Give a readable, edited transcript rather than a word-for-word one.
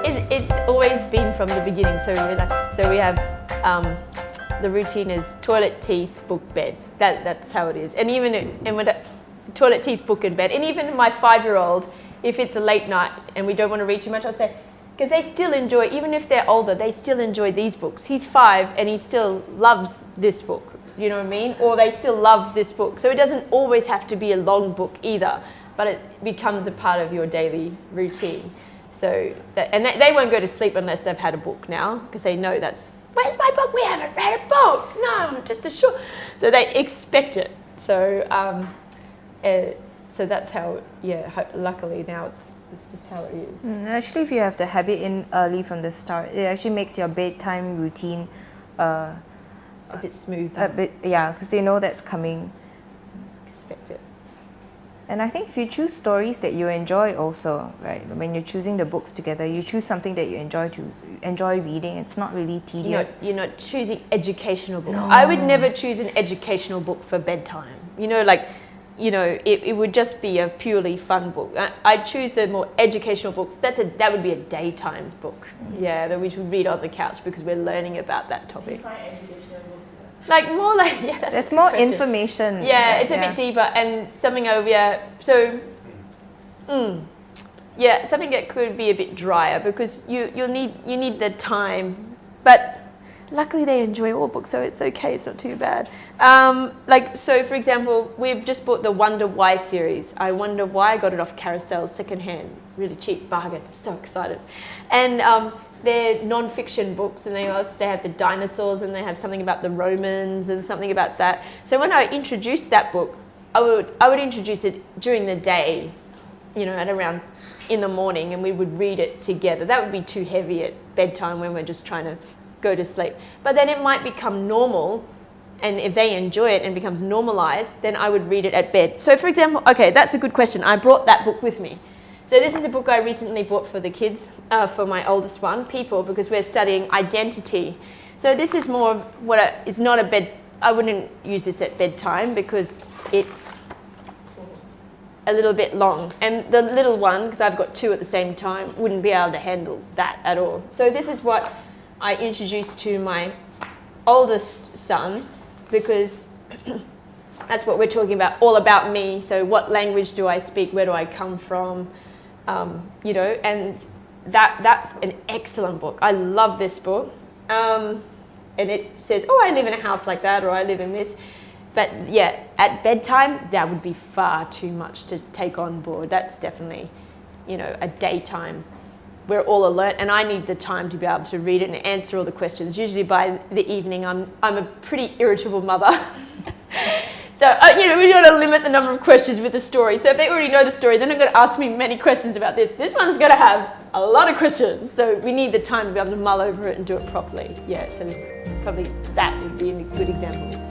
It's always been from the beginning. So we have the routine is toilet, teeth, book, bed. That's how it is. And with toilet, teeth, book, and bed. And even my 5-year-old, if it's a late night and we don't want to read too much, I'll say, because they still enjoy, even if they're older, they still enjoy these books. He's 5 and he still loves this book. You know what I mean? Or they still love this book. So it doesn't always have to be a long book either, but it becomes a part of your daily routine. So they won't go to sleep unless they've had a book now, because they know where's my book? We haven't read a book. No, just a short. So they expect it. So so that's how. Yeah. Luckily now it's just how it is. Actually, if you have the habit in early from the start, it actually makes your bedtime routine a bit smoother. A bit, yeah, because they know that's coming. Expect it. And I think if you choose stories that you enjoy also, right? When you're choosing the books together, you choose something that you enjoy reading. It's not really tedious. You're not choosing educational books. No. I would never choose an educational book for bedtime. It would just be a purely fun book. I'd choose the more educational books. That would be a daytime book. Yeah, that we should read on the couch because we're learning about that topic. There's more question. Information. Yeah, it's a bit deeper and something over something that could be a bit drier because you need the time, but luckily they enjoy all books, so it's okay. It's not too bad. So for example, we've just bought the Wonder Why series. I Wonder Why. I got it off Carousel secondhand, really cheap bargain. So excited, and they're non-fiction books, and they have the dinosaurs, and they have something about the Romans and something about that. So when I introduced that book, I would introduce it during the day, at around in the morning, and we would read it together. That would be too heavy at bedtime when we're just trying to go to sleep. But then it might become normal, and if they enjoy it and becomes normalized, then I would read it at bed. So for example, okay, that's a good question. I brought that book with me. So this is a book I recently bought for the kids, for my oldest one, People, because we're studying identity. So this is more it's not a bed, I wouldn't use this at bedtime because it's a little bit long. And the little one, because I've got 2 at the same time, wouldn't be able to handle that at all. So this is what I introduced to my oldest son, because that's what we're talking about, all about me. So what language do I speak? Where do I come from? And that's an excellent book. I love this book. And it says, I live in a house like that, or I live in this. But yeah, at bedtime, that would be far too much to take on board. That's definitely, a daytime. We're all alert, and I need the time to be able to read it and answer all the questions. Usually by the evening, I'm a pretty irritable mother. So, we got to limit the number of questions with the story. So if they already know the story, they're not going to ask me many questions about this. This one's going to have a lot of questions. So we need the time to be able to mull over it and do it properly. Yeah, so probably that would be a good example.